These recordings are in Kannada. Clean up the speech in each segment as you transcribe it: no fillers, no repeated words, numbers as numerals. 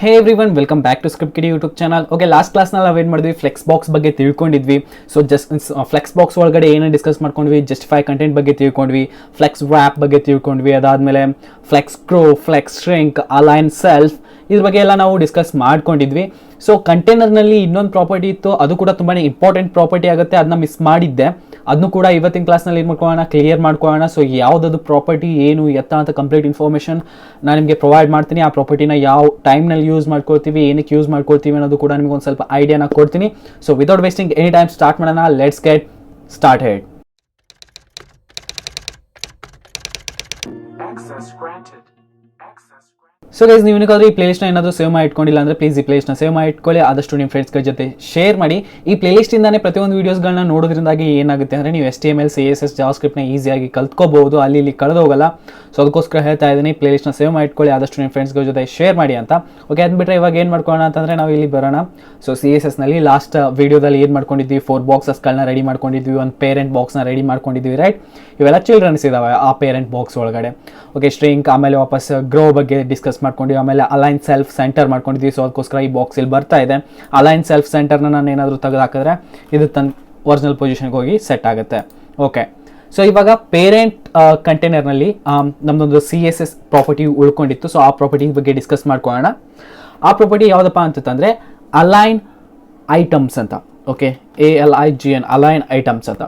Hey everyone, welcome back to script kiddie YouTube channel. Okay, last ಕ್ಲಾಸ್ನಲ್ಲಿ ನಾವೇನು ಮಾಡಿದ್ವಿ, ಫ್ಲೆಕ್ಸ್ ಬಾಕ್ಸ್ ಬಗ್ಗೆ ತಿಳ್ಕೊಂಡಿದ್ವಿ. ಸೊ ಫ್ಲೆಕ್ಸ್ ಬಾಕ್ಸ್ ಒಳಗಡೆ ಏನೇನು ಡಿಸ್ಕಸ್ ಮಾಡ್ಕೊಂಡ್ವಿ, ಜಸ್ಟಿಫೈ ಕಂಟೆಂಟ್ ಬಗ್ಗೆ ತಿಳ್ಕೊಂಡ್ವಿ, ಫ್ಲೆಕ್ಸ್ ವ್ರ್ಯಾಪ್ ಬಗ್ಗೆ ತಿಳ್ಕೊಂಡ್ವಿ, ಅದಾದಮೇಲೆ flex grow, flex shrink, align self, ಇದ್ರ ಬಗ್ಗೆ ಎಲ್ಲ ನಾವು ಡಿಸ್ಕಸ್ ಮಾಡ್ಕೊಂಡಿದ್ವಿ. ಸೊ ಕಂಟೈನರ್ನಲ್ಲಿ ಇನ್ನೊಂದು ಪ್ರಾಪರ್ಟಿ ಇತ್ತು, ಅದು ಕೂಡ ತುಂಬಾ ಇಂಪಾರ್ಟೆಂಟ್ ಪ್ರಾಪರ್ಟಿ ಆಗುತ್ತೆ, ಅದನ್ನ ಮಿಸ್ ಮಾಡಿದ್ದೆ. ಅದನ್ನು ಕೂಡ ಇವತ್ತಿನ ಕ್ಲಾಸ್ನಲ್ಲಿ ಏನು ಮಾಡ್ಕೊಳ್ಳೋಣ, ಕ್ಲಿಯರ್ ಮಾಡ್ಕೊಳ್ಳೋಣ. ಸೊ ಯಾವುದದು ಪ್ರಾಪರ್ಟಿ ಏನು ಎತ್ತ ಅಂತ ಕಂಪ್ಲೀಟ್ ಇನ್ಫಾರ್ಮೇಷನ್ ನಾನು ನಿಮಗೆ ಪ್ರೊವೈಡ್ ಮಾಡ್ತೀನಿ. ಆ ಪ್ರಾಪರ್ಟಿನ ಯಾವ ಟೈಮ್ನಲ್ಲಿ ಯೂಸ್ ಮಾಡ್ಕೊಳ್ತೀವಿ, ಏನಕ್ಕೆ ಯೂಸ್ ಮಾಡ್ಕೊಳ್ತೀವಿ ಅನ್ನೋದು ಕೂಡ ನಿಮಗೆ ಒಂದು ಸ್ವಲ್ಪ ಐಡಿಯಾನ ಕೊಡ್ತೀನಿ. So without wasting any time start ಮಾಡೋಣ. Let's get started. So guys, ನೀವು ಏನಾದರೂ ಈ ಪ್ಲೇಲಿಸ್ಟ್ನ ಏನಾದರೂ ಸೇವ್ ಮಾಡಿ ಇಟ್ಕೊಂಡಿಲ್ಲ ಅಂದರೆ ಪ್ಲೀಸ್ ಈ ಪ್ಲೇಲಿಸ್ಟ್ನ ಸೇವ್ ಮಾಡಿ ಇಟ್ಕೊಳ್ಳಿ. ಆದಷ್ಟು ನಿಮ್ಮ ಫ್ರೆಂಡ್ಸ್ಗಳ ಜೊತೆ ಶೇರ್ ಮಾಡಿ. ಈ ಪ್ಲೇಲಿಸ್ಟಿಂದಾನೇ ಪ್ರತಿಯೊಂದು ವೀಡಿಯೋಸ್ಗಳನ್ನ ನೋಡೋದ್ರಿಂದಾಗಿ ಏನಾಗುತ್ತೆ ಅಂದರೆ ನೀವು HTML, CSS, JavaScriptನ ಈಸಿಯಾಗಿ ಕಲ್ತ್ಕೋಬಹುದು, ಅಲ್ಲಿ ಇಲ್ಲಿ ಕಳೆದೋಗಲ್ಲ. ಸೊ ಅದಕ್ಕೋಸ್ಕರ ಹೇಳ್ತಾ ಇದ್ದೀನಿ, ಪ್ಲೇಲಿಸ್ಟ್ನ ಸೇವ್ ಮಾಡಿ ಇಟ್ಕೊಳ್ಳಿ, ಆದಷ್ಟು ನಿಮ್ಮ ಫ್ರೆಂಡ್ಸ್ಗಳ ಜೊತೆ ಶೇರ್ ಮಾಡಿ ಅಂತ. ಓಕೆ, ಅಂದ್ಬಿಟ್ರೆ ಇವಾಗ ಏನು ಮಾಡ್ಕೊಳ್ಳೋಣ ಅಂತಂದರೆ ನಾವು ಇಲ್ಲಿ ಬರೋಣ. ಸೊ CSSನಲ್ಲಿ ಲಾಸ್ಟ್ ವೀಡಿಯೋದಲ್ಲಿ ಏನು ಮಾಡ್ಕೊಂಡಿದ್ವಿ, 4 ಬಾಕ್ಸಸ್ಗಳನ್ನ ರೆಡಿ ಮಾಡ್ಕೊಂಡಿದ್ವಿ, ಒಂದು ಪೇರೆಂಟ್ ಬಾಕ್ಸ್ನ ರೆಡಿ ಮಾಡ್ಕೊಂಡಿದ್ವಿ, ರೈಟ್? ಇವೆಲ್ಲ ಚಿಲ್ಡ್ರನ್ಸ್ ಇದಾವೆ ಆ ಪೇರೆಂಟ್ ಬಾಕ್ಸ್ ಒಳಗಡೆ. ಓಕೆ, ಸ್ಟ್ರಿಂಗ್, ಆಮೇಲೆ ವಾಪಸ್ ಗ್ರೋ ಬಗ್ಗೆ ಡಿಸ್ಕಸ್ ಮಾಡ್ಕೊಂಡಿವಿ, ಆಮೇಲೆ ಅಲೈನ್ ಸೆಲ್ಫ್ ಸೆಂಟರ್ ಮಾಡ್ಕೊಂಡಿದ್ವಿ. ಸೊ ಅದಕ್ಕೋಸ್ಕರ ಈ ಬಾಕ್ಸ್ ಇಲ್ಲಿ ಬರ್ತಾ ಇದೆ. ಅಲೈನ್ ಸೆಲ್ಫ್ ಸೆಂಟರ್ನ ನಾನು ಏನಾದರೂ ತೆಗೆದು ಹಾಕಿದ್ರೆ ಇದು ತನ್ನ ಒರಿಜಿನಲ್ ಪೊಸಿಷನ್ಗೆ ಹೋಗಿ ಸೆಟ್ ಆಗುತ್ತೆ. ಓಕೆ, ಸೊ ಇವಾಗ ಪೇರೆಂಟ್ ಕಂಟೈನರ್ನಲ್ಲಿ ನಮ್ಮದೊಂದು CSS ಪ್ರಾಪರ್ಟಿ ಉಳ್ಕೊಂಡಿತ್ತು. ಸೊ ಆ ಪ್ರಾಪರ್ಟಿ ಬಗ್ಗೆ ಡಿಸ್ಕಸ್ ಮಾಡ್ಕೊಳ್ಳೋಣ. ಆ ಪ್ರಾಪರ್ಟಿ ಯಾವುದಪ್ಪ ಅಂತಂದರೆ ಅಲೈನ್ ಐಟಮ್ಸ್ ಅಂತ. ಓಕೆ, ALIGN, ಅಲೈನ್ ಐಟಮ್ಸ್ ಅಂತ.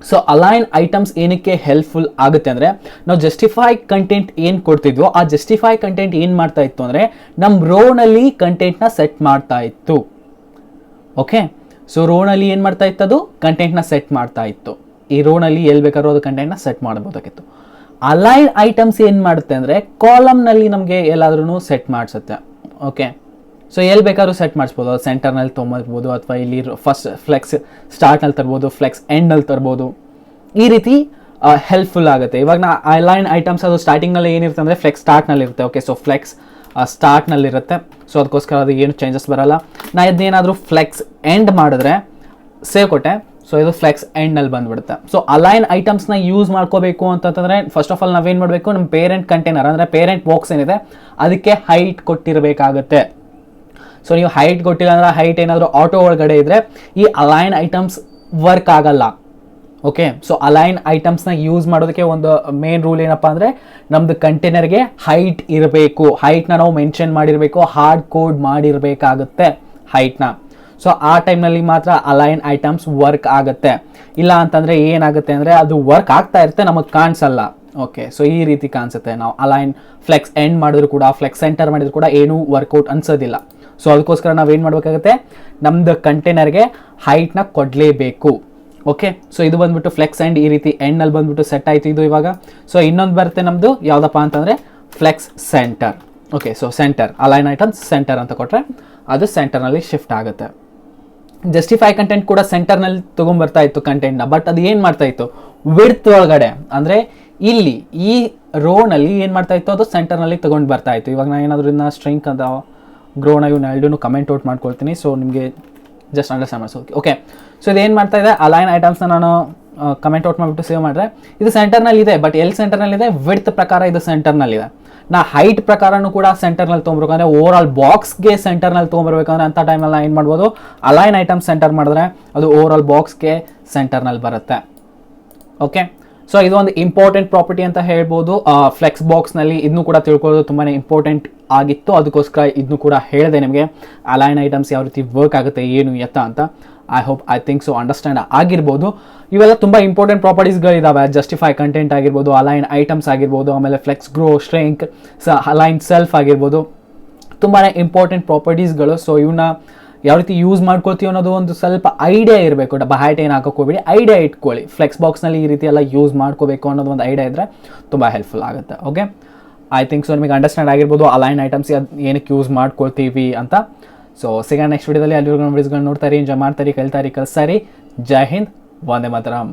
ಸೊ ಅಲೈನ್ ಐಟಮ್ಸ್ ಏನಕ್ಕೆ ಹೆಲ್ಪ್ಫುಲ್ ಆಗುತ್ತೆ ಅಂದರೆ, ನಾವು ಜಸ್ಟಿಫೈ ಕಂಟೆಂಟ್ ಏನು ಕೊಡ್ತಿದ್ವೋ ಆ ಜಸ್ಟಿಫೈ ಕಂಟೆಂಟ್ ಏನು ಮಾಡ್ತಾ ಇತ್ತು ಅಂದರೆ ನಮ್ಮ ರೋನಲ್ಲಿ ಕಂಟೆಂಟ್ನ ಸೆಟ್ ಮಾಡ್ತಾ ಇತ್ತು. ಓಕೆ, ಸೊ ರೋನಲ್ಲಿ ಏನು ಮಾಡ್ತಾ ಇತ್ತು, ಅದು ಕಂಟೆಂಟ್ನ ಸೆಟ್ ಮಾಡ್ತಾ ಇತ್ತು. ಈ ರೋನಲ್ಲಿ ಎಲ್ಲಿ ಬೇಕಾದ್ರೂ ಅದು ಕಂಟೆಂಟ್ನ ಸೆಟ್ ಮಾಡಬಹುದಾಗಿತ್ತು. ಅಲೈನ್ ಐಟಮ್ಸ್ ಏನು ಮಾಡುತ್ತೆ ಅಂದರೆ ಕಾಲಮ್ನಲ್ಲಿ ನಮಗೆ ಎಲ್ಲಾದ್ರೂ ಸೆಟ್ ಮಾಡಿಸುತ್ತೆ. ಓಕೆ, ಸೊ ಎಲ್ಲಿ ಬೇಕಾದ್ರೂ ಸೆಟ್ ಮಾಡಿಸ್ಬೋದು, ಅದು ಸೆಂಟರ್ನಲ್ಲಿ ತೊಗೊಂಬರ್ಬೋದು, ಅಥವಾ ಇಲ್ಲಿ ಫಸ್ಟ್ ಫ್ಲೆಕ್ಸ್ ಸ್ಟಾರ್ಟ್ನಲ್ಲಿ ತರ್ಬೋದು, ಫ್ಲೆಕ್ಸ್ ಎಂಡ್ನಲ್ಲಿ ತರ್ಬೋದು. ಈ ರೀತಿ ಹೆಲ್ಪ್ಫುಲ್ ಆಗುತ್ತೆ. ಇವಾಗ ನಾ ಅಲೈನ್ ಐಟಮ್ಸ್ ಅದು ಸ್ಟಾರ್ಟಿಂಗ್ನಲ್ಲಿ ಏನಿರುತ್ತೆ ಅಂದರೆ ಫ್ಲೆಕ್ಸ್ ಸ್ಟಾರ್ಟ್ನಲ್ಲಿ ಇರುತ್ತೆ. ಓಕೆ, ಸೊ ಫ್ಲೆಕ್ಸ್ ಸ್ಟಾರ್ಟ್ನಲ್ಲಿರುತ್ತೆ. ಸೊ ಅದಕ್ಕೋಸ್ಕರ ಅದು ಏನು ಚೇಂಜಸ್ ಬರೋಲ್ಲ. ನಾ ಇದನ್ನೇನಾದರೂ ಫ್ಲೆಕ್ಸ್ ಎಂಡ್ ಮಾಡಿದ್ರೆ ಸೇವ್ ಕೊಟ್ಟೆ, ಸೊ ಇದು ಫ್ಲೆಕ್ಸ್ ಎಂಡ್ನಲ್ಲಿ ಬಂದುಬಿಡುತ್ತೆ. ಸೊ ಅಲೈನ್ ಐಟಮ್ಸ್ನ ಯೂಸ್ ಮಾಡ್ಕೋಬೇಕು ಅಂತಂದರೆ ಫಸ್ಟ್ ಆಫ್ ಆಲ್ ನಾವೇನು ಮಾಡಬೇಕು, ನಮ್ಮ ಪೇರೆಂಟ್ ಕಂಟೈನರ್ ಅಂದರೆ ಪೇರೆಂಟ್ ಬಾಕ್ಸ್ ಏನಿದೆ ಅದಕ್ಕೆ ಹೈಟ್ ಕೊಟ್ಟಿರಬೇಕಾಗತ್ತೆ. ಸೊ ನೀವು ಹೈಟ್ ಕೊಟ್ಟಿಲ್ಲ ಅಂದ್ರೆ, ಹೈಟ್ ಏನಾದರೂ ಆಟೋ ಒಳಗಡೆ ಇದ್ದರೆ ಈ ಅಲೈನ್ ಐಟಮ್ಸ್ ವರ್ಕ್ ಆಗಲ್ಲ. ಓಕೆ, ಸೊ ಅಲೈನ್ ಐಟಮ್ಸ್ನ ಯೂಸ್ ಮಾಡೋದಕ್ಕೆ ಒಂದು ಮೇನ್ ರೂಲ್ ಏನಪ್ಪ ಅಂದರೆ ನಮ್ಮದು ಕಂಟೈನರ್ಗೆ ಹೈಟ್ ಇರಬೇಕು. ಹೈಟ್ನ ನಾವು ಮೆನ್ಷನ್ ಮಾಡಿರಬೇಕು, ಹಾರ್ಡ್ ಕೋಡ್ ಮಾಡಿರಬೇಕಾಗುತ್ತೆ ಹೈಟ್ನ. ಸೊ ಆ ಟೈಮ್ನಲ್ಲಿ ಮಾತ್ರ ಅಲೈನ್ ಐಟಮ್ಸ್ ವರ್ಕ್ ಆಗುತ್ತೆ. ಇಲ್ಲ ಅಂತಂದರೆ ಏನಾಗುತ್ತೆ ಅಂದರೆ ಅದು ವರ್ಕ್ ಆಗ್ತಾ ಇರುತ್ತೆ, ನಮಗೆ ಕಾಣಿಸಲ್ಲ. ಓಕೆ, ಸೊ ಈ ರೀತಿ ಕಾಣಿಸುತ್ತೆ. ನಾವು ಅಲೈನ್ ಫ್ಲೆಕ್ಸ್ ಎಂಡ್ ಮಾಡಿದ್ರು ಕೂಡ, ಫ್ಲೆಕ್ಸ್ ಸೆಂಟರ್ ಮಾಡಿದ್ರು ಕೂಡ ಏನೂ ವರ್ಕೌಟ್ ಅನ್ಸೋದಿಲ್ಲ. ಸೊ ಅದಕ್ಕೋಸ್ಕರ ನಾವೇನು ಮಾಡಬೇಕಾಗುತ್ತೆ, ನಮ್ಮದು ಕಂಟೈನರ್ಗೆ ಹೈಟ್ನ ಕೊಡಲೇಬೇಕು. ಓಕೆ, ಸೊ ಇದು ಬಂದ್ಬಿಟ್ಟು ಫ್ಲೆಕ್ಸ್ ಎಂಡ್ ಈ ರೀತಿ ಎಂಡ್ನಲ್ಲಿ ಬಂದ್ಬಿಟ್ಟು ಸೆಟ್ ಆಯಿತು ಇದು ಇವಾಗ. ಸೊ ಇನ್ನೊಂದು ಬರುತ್ತೆ ನಮ್ಮದು ಯಾವುದಪ್ಪ ಅಂತಂದರೆ flex centre. Okay, so centre, align items centre ಅಂತ ಕೊಟ್ಟರೆ ಅದು ಸೆಂಟರ್ನಲ್ಲಿ ಶಿಫ್ಟ್ ಆಗುತ್ತೆ. ಜಸ್ಟಿಫೈ ಕಂಟೆಂಟ್ ಕೂಡ ಸೆಂಟರ್ನಲ್ಲಿ ತೊಗೊಂಬರ್ತಾ ಇತ್ತು ಕಂಟೆಂಟ್ನ, ಬಟ್ ಅದು ಏನು ಮಾಡ್ತಾ ಇತ್ತು, ವಿಡ್ತ್ ಒಳಗಡೆ ಅಂದರೆ ಇಲ್ಲಿ ಈ ರೋನಲ್ಲಿ ಏನು ಮಾಡ್ತಾ ಇತ್ತು, ಅದು ಸೆಂಟರ್ನಲ್ಲಿ ತೊಗೊಂಡು ಬರ್ತಾ ಇತ್ತು. ಇವಾಗ ನಾನು ಏನಾದರೂ ಇದನ್ನ ಸ್ಟ್ರಿಂಗ್ ಅಂತ ಗ್ರೋನ ಇವನ್ನ ಎರಡೂ ಕಮೆಂಟ್ ಔಟ್ ಮಾಡ್ಕೊಳ್ತೀನಿ. ಸೊ ನಿಮಗೆ ಜಸ್ಟ್ ಅಂಡರ್ಸ್ಟ್ಯಾಂಡ್ ಮಾಡಿಸೋಕೆ. ಓಕೆ, ಸೊ ಇದೇನು ಮಾಡ್ತಾ ಇದೆ, ಅಲೈನ್ ಐಟಮ್ಸ್ನ ನಾನು ಕಮೆಂಟ್ ಔಟ್ ಮಾಡಿಬಿಟ್ಟು ಸೇವ್ ಮಾಡಿದ್ರೆ ಇದು ಸೆಂಟರ್ನಲ್ಲಿ ಇದೆ, ಬಟ್ ಎಲ್ಲಿ ಸೆಂಟರ್ನಲ್ಲಿದೆ, ವಿಡ್ತ್ ಪ್ರಕಾರ ಇದು ಸೆಂಟರ್ನಲ್ಲಿದೆ. ನಾ ಹೈಟ್ ಪ್ರಕಾರನೂ ಕೂಡ ಸೆಂಟರ್ನಲ್ಲಿ ತೊಗೊಬೇಕಂದ್ರೆ, ಓವರ್ ಆಲ್ ಬಾಕ್ಸ್ಗೆ ಸೆಂಟರ್ನಲ್ಲಿ ತೊಗೊಂಬರ್ಬೇಕಂದ್ರೆ ಅಂಥ ಟೈಮಲ್ಲಿ ಏನು ಮಾಡ್ಬೋದು, ಅಲೈನ್ ಐಟಮ್ಸ್ ಸೆಂಟರ್ ಮಾಡಿದ್ರೆ ಅದು ಓವರ್ ಆಲ್ ಬಾಕ್ಸ್ಗೆ ಸೆಂಟರ್ನಲ್ಲಿ ಬರುತ್ತೆ. ಓಕೆ, ಸೊ ಇದು ಒಂದು ಇಂಪಾರ್ಟೆಂಟ್ ಪ್ರಾಪರ್ಟಿ ಅಂತ ಹೇಳ್ಬೋದು. ಫ್ಲೆಕ್ಸ್ ಬಾಕ್ಸ್ನಲ್ಲಿ ಇದನ್ನು ಕೂಡ ತಿಳ್ಕೊಳ್ಳೋದು ತುಂಬಾ ಇಂಪಾರ್ಟೆಂಟ್ ಆಗಿತ್ತು, ಅದಕ್ಕೋಸ್ಕರ ಇದನ್ನು ಕೂಡ ಹೇಳಿದೆ ನಿಮಗೆ, ಅಲೈನ್ ಐಟಮ್ಸ್ ಯಾವ ರೀತಿ ವರ್ಕ್ ಆಗುತ್ತೆ ಏನು ಎತ್ತ ಅಂತ. ಐ ಥಿಂಕ್ ಸೊ ಅಂಡರ್ಸ್ಟ್ಯಾಂಡ್ ಆಗಿರ್ಬೋದು. ಇವೆಲ್ಲ ತುಂಬ ಇಂಪಾರ್ಟೆಂಟ್ ಪ್ರಾಪರ್ಟೀಸ್ಗಳಿದ್ದಾವೆ. ಜಸ್ಟಿಫೈ ಕಂಟೆಂಟ್ ಆಗಿರ್ಬೋದು, ಅಲೈನ್ ಐಟಮ್ಸ್ ಆಗಿರ್ಬೋದು, ಆಮೇಲೆ flex grow, shrink, align self ಆಗಿರ್ಬೋದು, ತುಂಬಾ ಇಂಪಾರ್ಟೆಂಟ್ ಪ್ರಾಪರ್ಟೀಸ್ಗಳು. ಸೊ ಇವನ್ನ ಯಾವ ರೀತಿ ಯೂಸ್ ಮಾಡ್ಕೊಳ್ತೀವಿ ಅನ್ನೋದು ಒಂದು ಸ್ವಲ್ಪ ಐಡಿಯಾ ಇರಬೇಕು. ಹೈಟ್ ಏನು ಹಾಕೋಕೋಬೇಡಿ, ಐಡಿಯಾ ಇಟ್ಕೊಳ್ಳಿ. ಫ್ಲೆಕ್ಸ್ ಬಾಕ್ಸ್ನಲ್ಲಿ ಈ ರೀತಿ ಎಲ್ಲ ಯೂಸ್ ಮಾಡ್ಕೋಬೇಕು ಅನ್ನೋದು ಒಂದು ಐಡಿಯಾ ಇದ್ದರೆ ತುಂಬ ಹೆಲ್ಪ್ಫುಲ್ ಆಗುತ್ತೆ. ಓಕೆ, ಐ ಥಿಂಕ್ ಸೊ ನಿಮಗೆ ಅಂಡರ್ಸ್ಟ್ಯಾಂಡ್ ಆಗಿರ್ಬೋದು ಅಲೈನ್ ಐಟಮ್ಸ್ ಏನಕ್ಕೆ ಯೂಸ್ ಮಾಡ್ಕೊಳ್ತೀವಿ ಅಂತ. ಸೊ ಸಿಗೋಣ ನೆಕ್ಸ್ಟ್ ವಿಡಿಯೋದಲ್ಲಿ. ಅಲ್ಲಿವರೆಗೂ ವಿಡಿಯೋಸ್ಗಳನ್ನ ನೋಡ್ತಾರೆ, ಎಂಜಾಯ್ ಮಾಡ್ತಾರೆ, ಕೇಳ್ತಾರೆ, ಕಲಿಸ್ತಾರೆ. ಜೈ ಹಿಂದ್, ವಂದೇ ಮಾತರಂ.